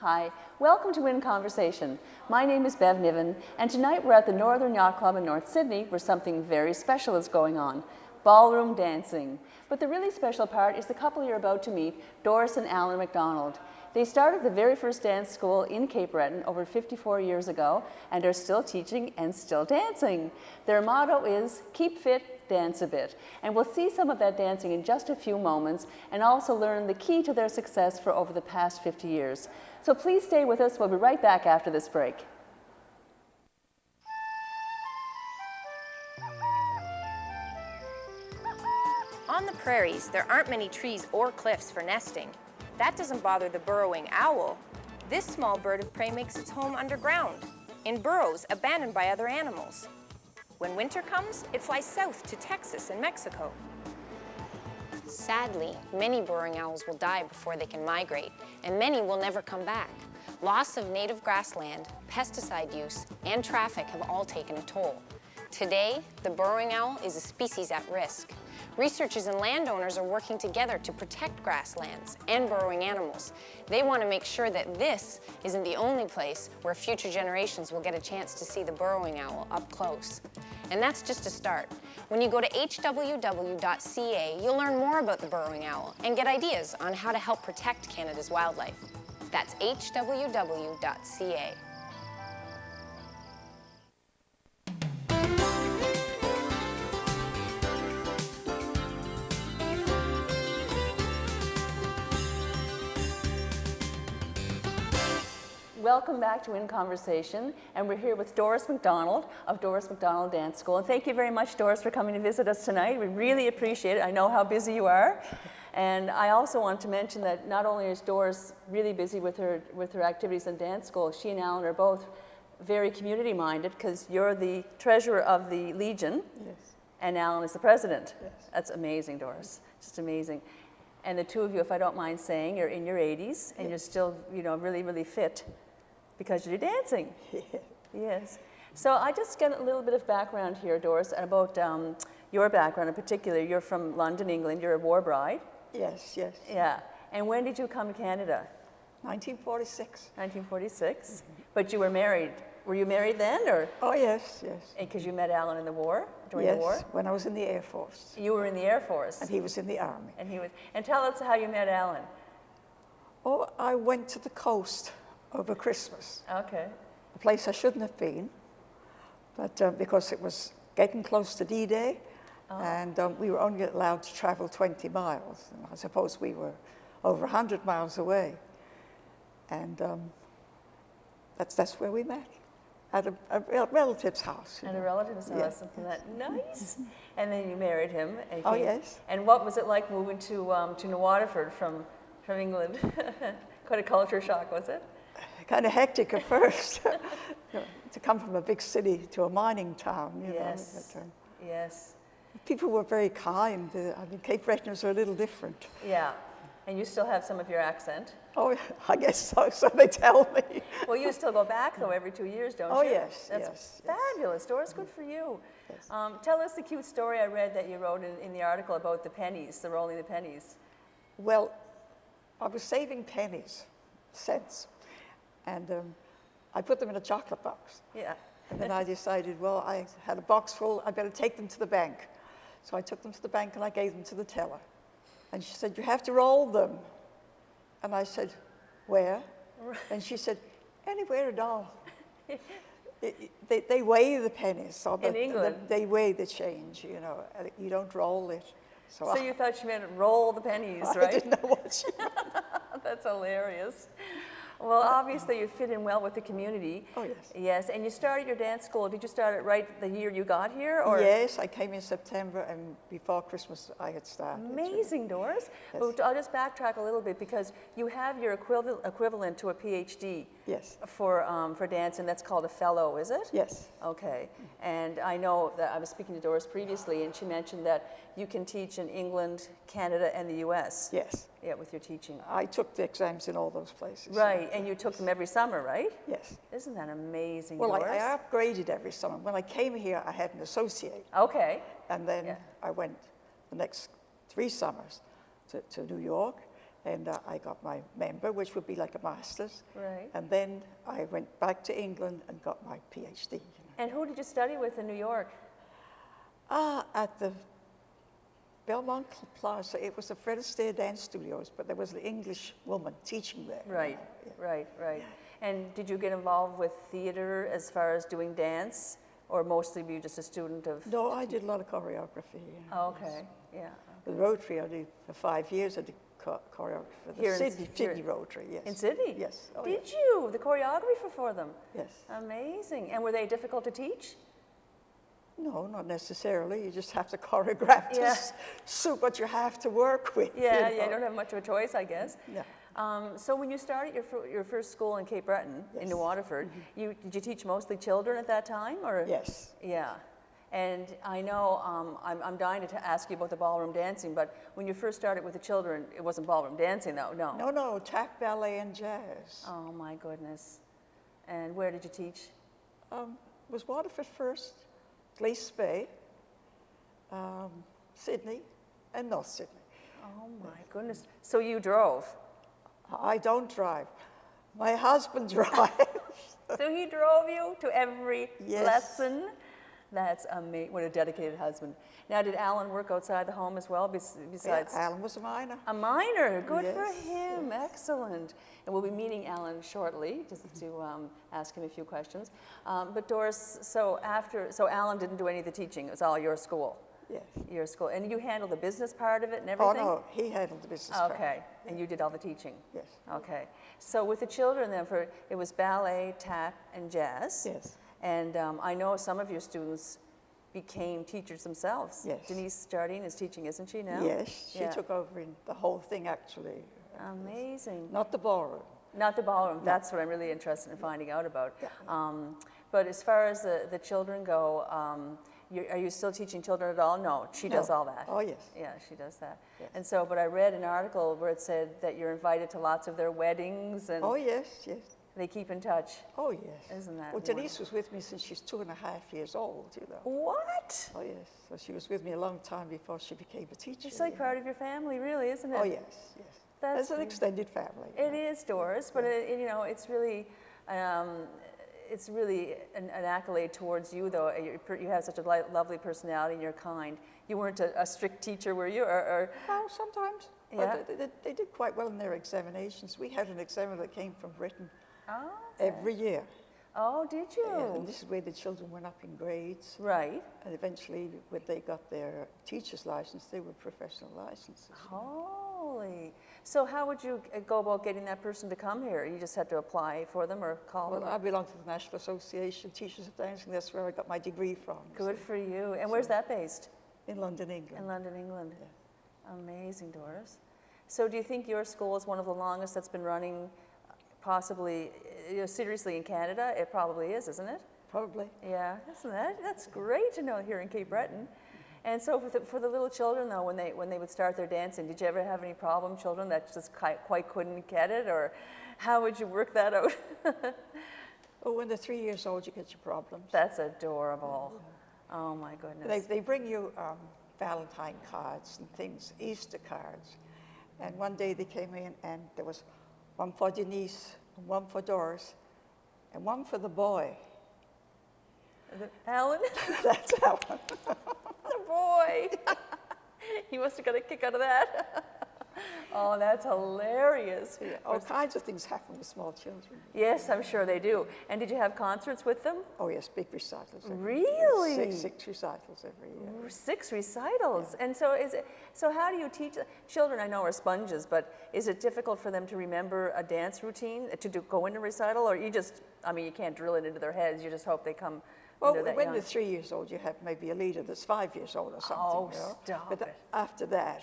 Hi, welcome to In Conversation. My name is Bev Niven, and tonight we're at the Northern Yacht Club in North Sydney where something very special is going on, ballroom dancing. But the really special part is the couple you're about to meet, Doris and Alan MacDonald. They started the very first dance school in Cape Breton over 54 years ago and are still teaching and still dancing. Their motto is, keep fit, dance a bit. And we'll see some of that dancing in just a few moments and also learn the key to their success for over the past 50 years. So please stay with us. We'll be right back after this break. On the prairies, there aren't many trees or cliffs for nesting. That doesn't bother the burrowing owl. This small bird of prey makes its home underground, in burrows abandoned by other animals. When winter comes, it flies south to Texas and Mexico. Sadly, many burrowing owls will die before they can migrate, and many will never come back. Loss of native grassland, pesticide use, and traffic have all taken a toll. Today, the burrowing owl is a species at risk. Researchers and landowners are working together to protect grasslands and burrowing animals. They want to make sure that this isn't the only place where future generations will get a chance to see the burrowing owl up close. And that's just a start. When you go to hww.ca, you'll learn more about the burrowing owl and get ideas on how to help protect Canada's wildlife. That's hww.ca. Welcome back to In Conversation, and we're here with Doris MacDonald of Doris MacDonald Dance School. And thank you very much, Doris, for coming to visit us tonight. We really appreciate it. I know how busy you are. And I also want to mention that not only is Doris really busy with her activities in dance school, she and Alan are both very community-minded because you're the treasurer of the Legion, yes, and Alan is the president. Yes. That's amazing, Doris. Just amazing. And the two of you, if I don't mind saying, you're in your 80s and yes, you're still, really, really fit. Because you're dancing. Yes. So I just get a little bit of background here, Doris, about your background in particular. You're from London, England. You're a war bride. Yes, yes. Yeah. And when did you come to Canada? 1946. 1946? Mm-hmm. But you were married. Were you married then, or? Oh, yes, yes. Because you met Alan in the war, during the war? Yes, when I was in the Air Force. You were in the Air Force? And he was in the Army. And tell us how you met Alan. Oh, I went to the coast over Christmas. Okay. A place I shouldn't have been, but because it was getting close to D-Day, and we were only allowed to travel 20 miles. And I suppose we were over 100 miles away. And that's where we met, at a relative's house. At a relative's house, something that nice. And then you married him. And oh, yes. And what was it like moving to New Waterford from England? Quite a culture shock, was it? Kind of hectic at first, to come from a big city to a mining town. Yes. But, yes. People were very kind. Cape Bretoners are a little different. Yeah. And you still have some of your accent? Oh, I guess so. So they tell me. Well, you still go back though every 2 years, don't you? Oh, yes. That's fabulous, Doris. Good for you. Yes. Tell us the cute story I read that you wrote in the article about the pennies, the rolling the pennies. Well, I was saving cents. And I put them in a chocolate box. Yeah. And then I decided, well, I had a box full, I better take them to the bank. So I took them to the bank and I gave them to the teller. And she said, you have to roll them. And I said, where? And she said, anywhere at all. They weigh the pennies. So in England? They weigh the change, you don't roll it. So you thought she meant roll the pennies, right? I didn't know what she meant. That's hilarious. Well, obviously you fit in well with the community. Oh, yes. Yes, and you started your dance school. Did you start it right the year you got here? Or? Yes, I came in September, and before Christmas I had started. Amazing, Doris. Yes. But I'll just backtrack a little bit because you have your equivalent to a PhD. Yes. For dance, and that's called a fellow, is it? Yes. Okay. And I know that I was speaking to Doris previously, and she mentioned that you can teach in England, Canada, and the U.S. Yes. Yeah, with your teaching. I took the exams in all those places. Right, and you took them every summer, right? Yes. Isn't that amazing, Well, Doris? I upgraded every summer. When I came here, I had an associate. Okay. And then I went the next 3 summers to New York, And I got my member, which would be like a master's. Right. And then I went back to England and got my PhD. And who did you study with in New York? At the Belmont Plaza, it was the Fred Astaire Dance Studios, but there was an English woman teaching there. Right, right, right. And did you get involved with theater as far as doing dance, or mostly were you just a student of? No, I did a lot of choreography. Oh, okay, yeah. The Rotary, I did for 5 years. I did choreography for the Here in Sydney Rotary, yes. In Sydney? Yes. Oh, Did yes. you? The choreography for them? Yes. Amazing. And were they difficult to teach? No, not necessarily. You just have to choreograph to suit what you have to work with. Yeah, you yeah, know? you don't have much of a choice, I guess. Yeah. So when you started your first school in Cape Breton, in New Yes. Waterford, did you teach mostly children at that time? Or? Yes. Yeah. And I know I'm dying to ask you about the ballroom dancing, but when you first started with the children, it wasn't ballroom dancing, though, no? No, no, tap, ballet, and jazz. Oh, my goodness. And where did you teach? Was Waterford first, Glace Bay, Sydney, and North Sydney. Oh, my goodness. So you drove? I don't drive. My husband drives. So he drove you to every Yes. lesson? That's amazing. What a dedicated husband. Now, did Alan work outside the home as well, besides? Yeah, Alan was a minor. A minor. Good for Yes, him. yes. Excellent. And we'll be meeting Alan shortly, just to ask him a few questions. But Doris, so Alan didn't do any of the teaching. It was all your school. Yes. Your school. And you handled the business part of it and Oh, everything? no, he handled the business part. Okay. And you did all the teaching? Yes. Okay. So with the children then, it was ballet, tap, and jazz. Yes. And I know some of your students became teachers themselves. Yes. Denise Jardine is teaching, isn't she now? Yes, she Yeah. took over in the whole thing, actually. Amazing. Not the ballroom. Not the ballroom. That's what I'm really interested in finding out about. But as far as the children go, are you still teaching children at all? No, she does all that. Oh, yes. Yeah, she does that. Yes. And so, but I read an article where it said that you're invited to lots of their weddings and Oh, yes, yes. they keep in touch. Oh, yes. Isn't that Well, Denise was with me since she's 2.5 years old, you know. What? Oh, yes. So she was with me a long time before she became a teacher. It's like you know. part of your family, really, isn't it? Oh, yes, yes. That's It's an extended family. It is, Doris, but you know, it's really an accolade towards you, though. You have such a lovely personality and you're kind. You weren't a strict teacher, were you? Well, sometimes. Yeah. They did quite well in their examinations. We had an examiner that came from Britain Oh, every year. oh, did you? Yeah, and this is where the children went up in grades. Right. And eventually, when they got their teacher's license, they were professional licenses. Holy. So how would you go about getting that person to come here? You just had to apply for them or call Well, them? I belong to the National Association Teachers of Dancing. That's where I got my degree from. Good for you. And where's that based? In London, England. In London, England. Yeah. Amazing, Doris. So do you think your school is one of the longest that's been running, possibly, seriously in Canada? It probably is, isn't it? Probably. Yeah, that's great to know here in Cape Breton. And so for the little children, though, when they would start their dancing, did you ever have any problem, children that just quite couldn't get it? Or how would you work that out? Oh, when they're 3 years old, you get your problems. That's adorable. Oh, my goodness. They bring you Valentine cards and things, Easter cards. And one day they came in and there was one for Denise, and one for Doris, and one for the boy. Alan? That's Alan. The boy. He must have got a kick out of that. Oh, that's hilarious. Yeah, all kinds of things happen with small children. Yes, I'm sure they do. And did you have concerts with them? Oh, yes, big recitals. Really? Six recitals every year. 6 recitals. Yeah. And so how do you teach children? I know are sponges, but is it difficult for them to remember a dance routine go into recital, or you can't drill it into their heads. You just hope they come. Well, when when they're 3 years old, you have maybe a leader that's 5 years old or something. Oh, you know? stop But it. after that,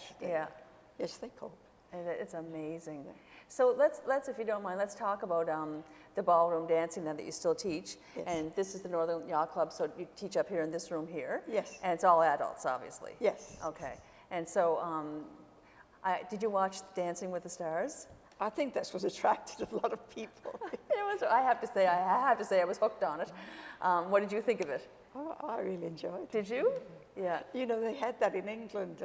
yes, they cope. And it's amazing. So let's, if you don't mind, let's talk about the ballroom dancing then that you still teach. Yes. And this is the Northern Yacht Club, so you teach up here in this room here. Yes. And it's all adults, obviously. Yes. Okay. And so, did you watch Dancing with the Stars? I think that's what attracted a lot of people. I have to say, I was hooked on it. What did you think of it? Oh, I really enjoyed it. Did you? Yeah. You know, they had that in England,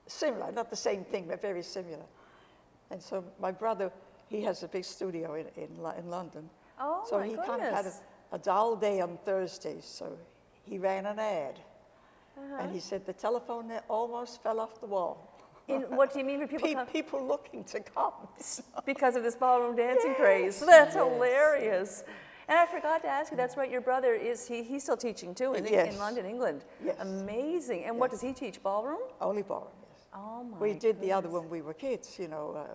similar, not the same thing, but very similar. And so my brother, he has a big studio in London. Oh, so my he kind of had goodness. a dull day on Thursdays, so he ran an ad. And he said the telephone net almost fell off the wall. What do you mean? People People looking to come. because of this ballroom dancing craze. Yes, That's yes. hilarious. And I forgot to ask you, that's right, your brother, he's still teaching too in Yes. London, England. Yes. Amazing. And what does he teach, ballroom? Only ballroom, yes. Oh my We did the other goodness. when we were kids, you know,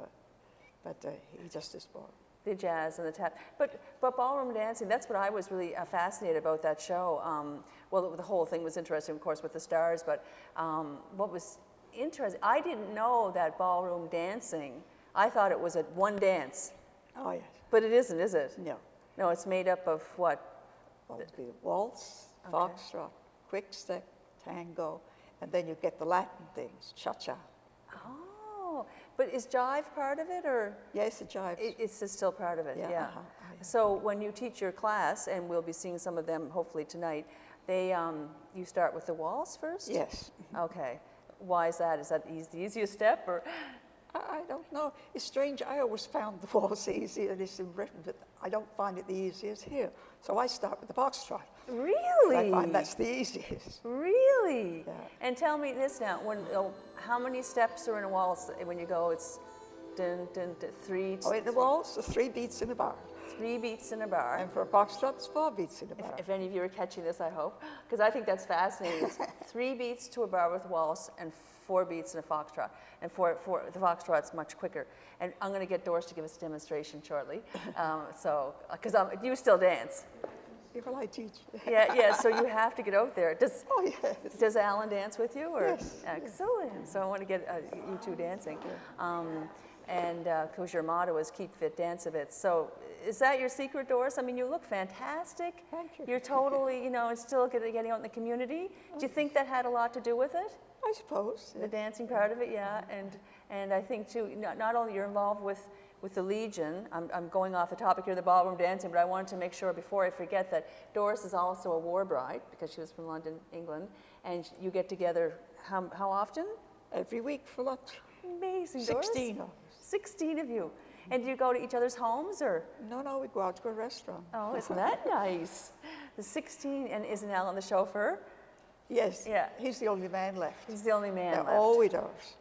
but he just does ballroom. The jazz and the tap. But ballroom dancing, that's what I was really fascinated about that show. Well, the whole thing was interesting, of course, with the stars, but what was interesting, I didn't know that ballroom dancing, I thought it was one dance. Oh, yes. But it isn't, is it? No. No, it's made up of what? Well, it'd be waltz, foxtrot, quick step, tango, and then you get the Latin things, cha-cha. Oh, but is jive part of it, or? Yes, the jive. It's still part of it, Yeah, yeah. uh-huh, yeah. So when you teach your class, and we'll be seeing some of them hopefully tonight, you start with the waltz first? Yes. Okay. Why is that? Is that the easiest step, or? I don't know. It's strange. I always found the waltz easy, and it's in Britain, but I don't find it the easiest here. So I start with the foxtrot. Really? I find that's the easiest. Really? Yeah. And tell me this now, how many steps are in a waltz when you go? It's dun, dun, dun, three. Oh, in the waltz, 3 beats in a bar. 3 beats in a bar. And for a foxtrot, it's 4 beats in a bar. If any of you are catching this, I hope, because I think that's fascinating. It's 3 beats to a bar with waltz and 4 beats in a foxtrot. And for the foxtrot's much quicker. And I'm going to get Doris to give us a demonstration shortly. Because you still dance. Well, I teach. Yeah. So you have to get out there. Oh, yes. Does Alan dance with you? Or? Yes. Excellent. So I want to get you two dancing. And because your motto is keep fit, dance a bit. So is that your secret, Doris? I mean, you look fantastic. Thank you. You're totally, still getting out in the community. Do you think that had a lot to do with it? I suppose. The dancing part of it, yeah. And I think too, not only you're involved with the Legion, I'm going off the topic here, the ballroom dancing, but I wanted to make sure before I forget that Doris is also a war bride because she was from London, England, and you get together how often? Every week for lunch. Amazing, Doris. 16 of us. 16 of you. And do you go to each other's homes, or? No, we go out to a restaurant. Oh, isn't that nice? The 16, and isn't Alan the chauffeur? Yes. Yeah. He's the only man left. He's the only man They're left. all widows.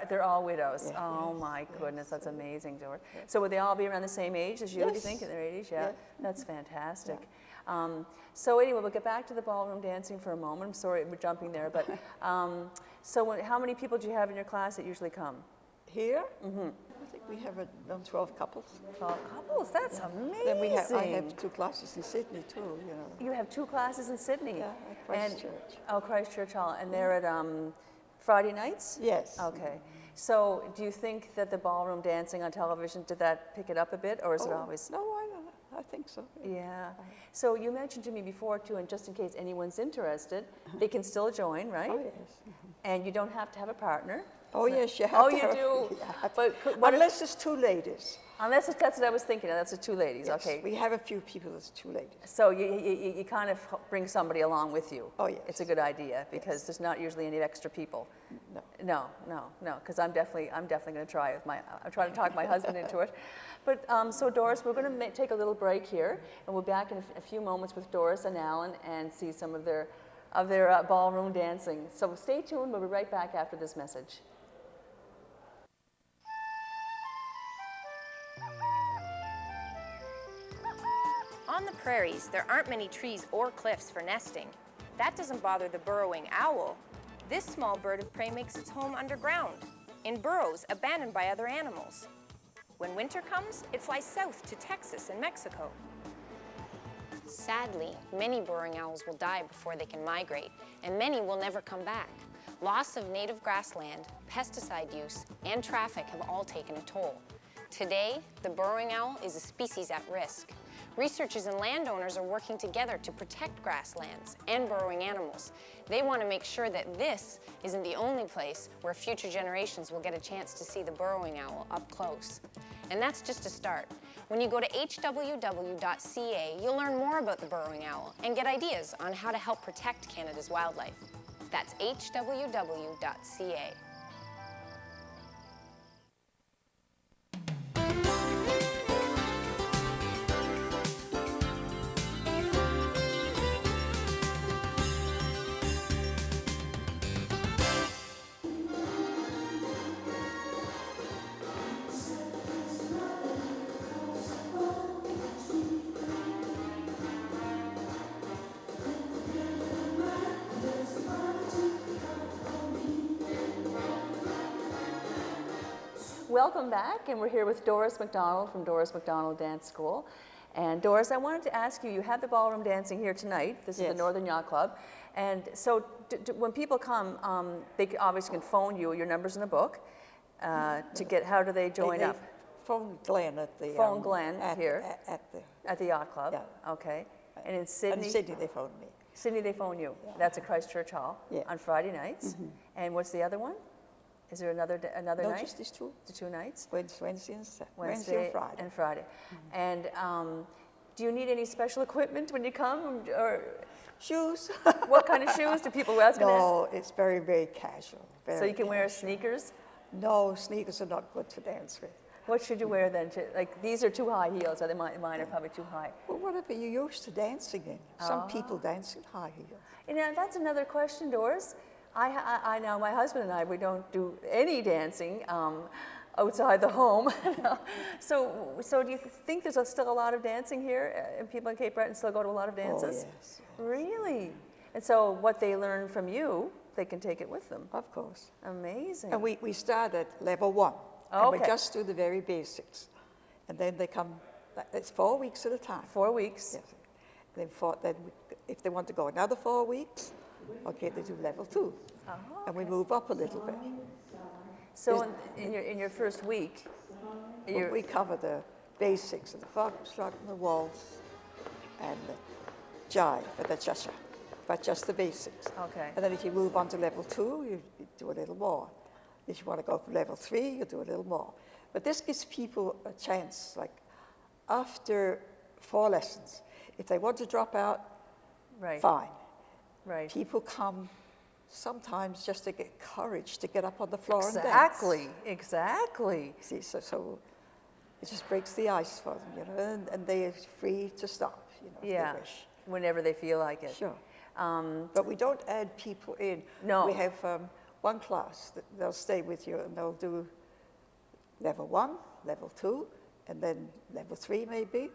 They're all widows. Yeah. Oh Yes, my yes, goodness, that's yes. amazing, George. So would they all be around the same age as you, do you Yes. think, in their 80s? Yeah, Yes. that's fantastic. So anyway, we'll get back to the ballroom dancing for a moment. I'm sorry we're jumping there, but how many people do you have in your class that usually come? Here, I think we have around 12 couples. 12 couples, that's amazing. Then I have 2 classes in Sydney too, you know. You have 2 classes in Sydney? Yeah, at Christchurch. Christchurch Hall, and they're at Friday nights? Yes. Okay. So do you think that the ballroom dancing on television, did that pick it up a bit, or is it always? No, I think so. Yeah. So you mentioned to me before too, and just in case anyone's interested, they can still join, right? Oh, yes. And you don't have to have a partner. Oh, yes, you have Oh, to you have- do? Yeah. But Unless it's 2 ladies. that's what I was thinking. That's the 2 ladies. Yes, Okay. we have a few people that's 2 ladies. So you kind of bring somebody along with you. Oh, yes. It's a good idea because there's not usually any extra people. No. No. Because I'm definitely going to try it. I'm trying to talk my husband into it. But so Doris, we're going to take a little break here, and we'll be back in a few moments with Doris and Alan and see some of their ballroom dancing. So stay tuned. We'll be right back after this message. On the prairies, there aren't many trees or cliffs for nesting. That doesn't bother the burrowing owl. This small bird of prey makes its home underground, in burrows abandoned by other animals. When winter comes, it flies south to Texas and Mexico. Sadly, many burrowing owls will die before they can migrate, and many will never come back. Loss of native grassland, pesticide use, and traffic have all taken a toll. Today, the burrowing owl is a species at risk. Researchers and landowners are working together to protect grasslands and burrowing animals. They want to make sure that this isn't the only place where future generations will get a chance to see the burrowing owl up close. And that's just a start. When you go to hww.ca, you'll learn more about the burrowing owl and get ideas on how to help protect Canada's wildlife. That's hww.ca. welcome back, and we're here with Doris MacDonald from Doris MacDonald Dance School. And Doris, I wanted to ask you, you have the ballroom dancing here tonight. This is the Northern Yacht Club. And so when people come, they obviously can phone you, your number's in the book, to get, how do they join up? Phone Glenn at the... Phone Glenn here? At the Yacht Club? Yeah. Okay. And in Sydney? In Sydney they phone me. Sydney they phone you. Yeah. That's at Christchurch Hall on Friday nights. And what's the other one? Is there another night? No, just these two. The 2 nights? Wednesday and Friday. And Friday. And do you need any special equipment when you come? Or shoes. What kind of shoes do people wear? No, it's very, very casual. Very so you can wear casual. sneakers? No, sneakers are not good to dance with. What should you wear then? Like, these are too high heels, or mine are probably too high. Well, whatever you're used to dancing in. Some people dance in high heels. You know, that's another question, Doris. I know my husband and I, we don't do any dancing outside the home. So do you think there's still a lot of dancing here? And people in Cape Breton still go to a lot of dances? Oh, yes. Really? And so what they learn from you, they can take it with them? Of course. Amazing. And we start at level 1. And we just do the very basics. And then they come, it's 4 weeks at a time. 4 weeks? Yes. Then if they want to go another 4 weeks, okay, they do level 2. And we move up a little bit. So in your first week, we cover the basics of the foxtrot and the waltz and the jive and the cha-cha, but just the basics. Okay. And then if you move on to level 2, you do a little more. If you want to go for level 3, you do a little more. But this gives people a chance, like after 4 lessons, if they want to drop out, fine. Right. People come sometimes just to get courage to get up on the floor and dance. Exactly. See, so it just breaks the ice for them, you know, and they are free to stop, you know, if they wish. Whenever they feel like it. Sure. But we don't add people in. No. We have one class that they'll stay with you and they'll do level 1, level 2, and then level 3 maybe.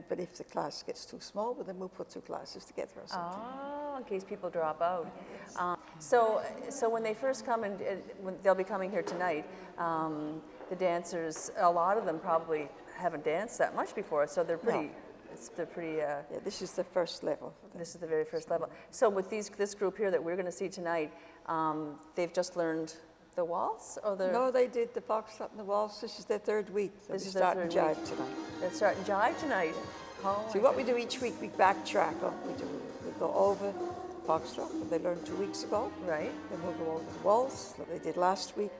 But if the class gets too small, well, then we'll put 2 classes together or something. Oh, in case people drop out. So when they first come, and when they'll be coming here tonight, the dancers, a lot of them probably haven't danced that much before, so they're pretty... Yeah, this is the first level. This is the very first level. So with this group here that we're going to see tonight, they've just learned the waltz? Or No, they did the foxtrot and the waltz. This is their 3rd week. This is their 3rd week. Jive tonight. They're starting jive tonight. Oh, See, what we do each week, we backtrack. We go over foxtrot, that they learned 2 weeks ago. Right. Then we'll go over the waltz, that they did last week.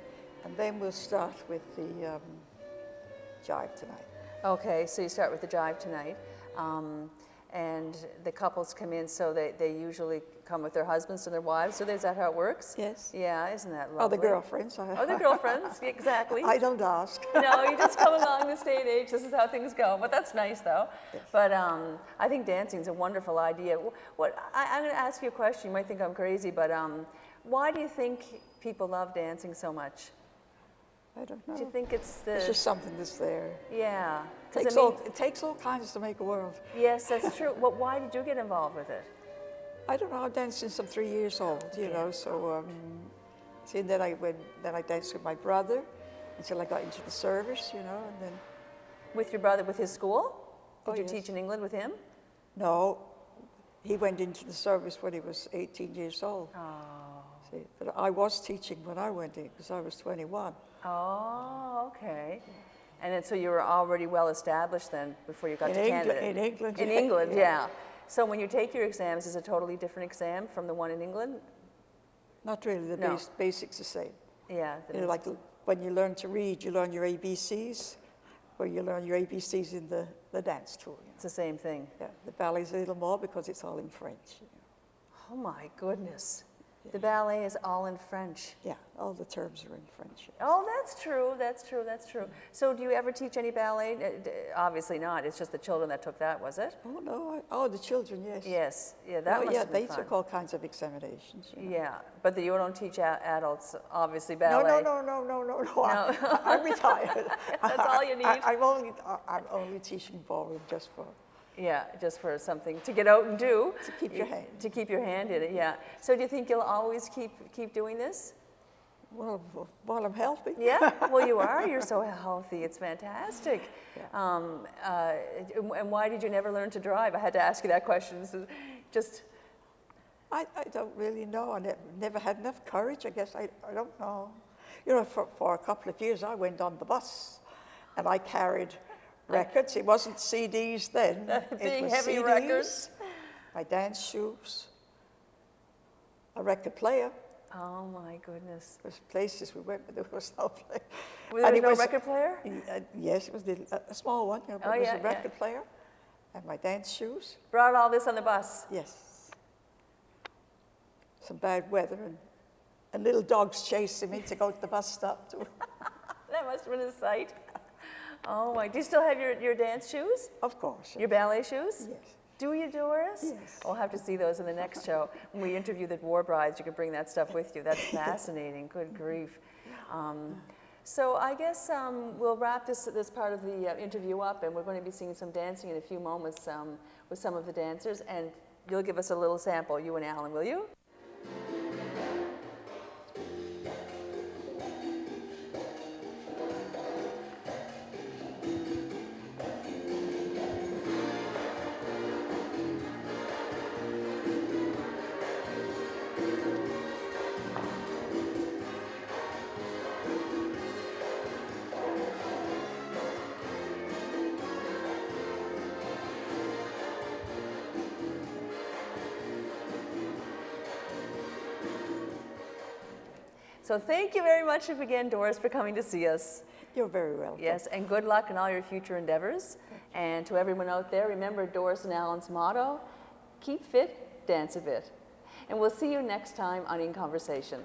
And then we'll start with the jive tonight. Okay, so you start with the jive tonight. And the couples come in, so they usually come with their husbands and their wives. So is that how it works? Yes. Yeah, isn't that lovely? Oh, the girlfriends. Oh, the girlfriends, exactly. I don't ask. No, you just come along this day and age. This is how things go. But that's nice, though. Yes. But I think dancing is a wonderful idea. I'm going to ask you a question. You might think I'm crazy, but why do you think people love dancing so much? I don't know. Do you think it's just something that's there. Yeah. It takes all kinds to make a world. Yes, that's true. Well, why did you get involved with it? I don't know. I danced since I'm 3 years old, you know. So, see, then I danced with my brother until I got into the service, you know, and then. With your brother, with his school? Did you teach in England with him? No, he went into the service when he was 18 years old. Oh. See, but I was teaching when I went in because I was 21. Oh, okay. And then so you were already well established then before you got to Canada? In England. In England, yeah. So when you take your exams, is it a totally different exam from the one in England? Not really. The basics the same. Yeah. You know, like when you learn to read, you learn your ABCs, or you learn your ABCs in the dance tool. You know? It's the same thing. Yeah. The ballet's a little more because it's all in French. You know? Oh my goodness. The ballet is all in French. Yeah, all the terms are in French. Yes. Oh, that's true, that's true, that's true. So do you ever teach any ballet? Obviously not, it's just the children that took that, was it? Oh, no, the children, yes. Yes, yeah, that must have been fun. They took all kinds of examinations. You know? Yeah, but you don't teach adults, obviously, ballet. No. I'm retired. That's all you need. I'm only teaching ballroom just for... Yeah, just for something to get out and do. To keep your hand. To keep your hand in it, yeah. So do you think you'll always keep doing this? Well, while I'm healthy. Yeah, well, you are. You're so healthy. It's fantastic. And why did you never learn to drive? I had to ask you that question. So just. I don't really know. I never had enough courage, I guess. I don't know. You know, for a couple of years, I went on the bus and I carried records. It wasn't CDs then. Being it was heavy CDs, records. my dance shoes, a record player. Oh my goodness. There was places we went, but there was no place. There was no record player? Yes, it was a small one, you know, but it was a record player. And my dance shoes. Brought all this on the bus? Yes. Some bad weather and little dogs chasing me to go to the bus stop. That must have been a sight. Oh my, do you still have your dance shoes? Of course. Your ballet shoes? Yes. Do you, Doris? Yes. We'll have to see those in the next show. When we interview the war brides, you can bring that stuff with you. That's fascinating. Good grief. So I guess we'll wrap this part of the interview up, and we're going to be seeing some dancing in a few moments with some of the dancers, and you'll give us a little sample, you and Alan, will you? So thank you very much again, Doris, for coming to see us. You're very welcome. Yes, and good luck in all your future endeavors. And to everyone out there, remember Doris and Alan's motto, keep fit, dance a bit. And we'll see you next time on In Conversation.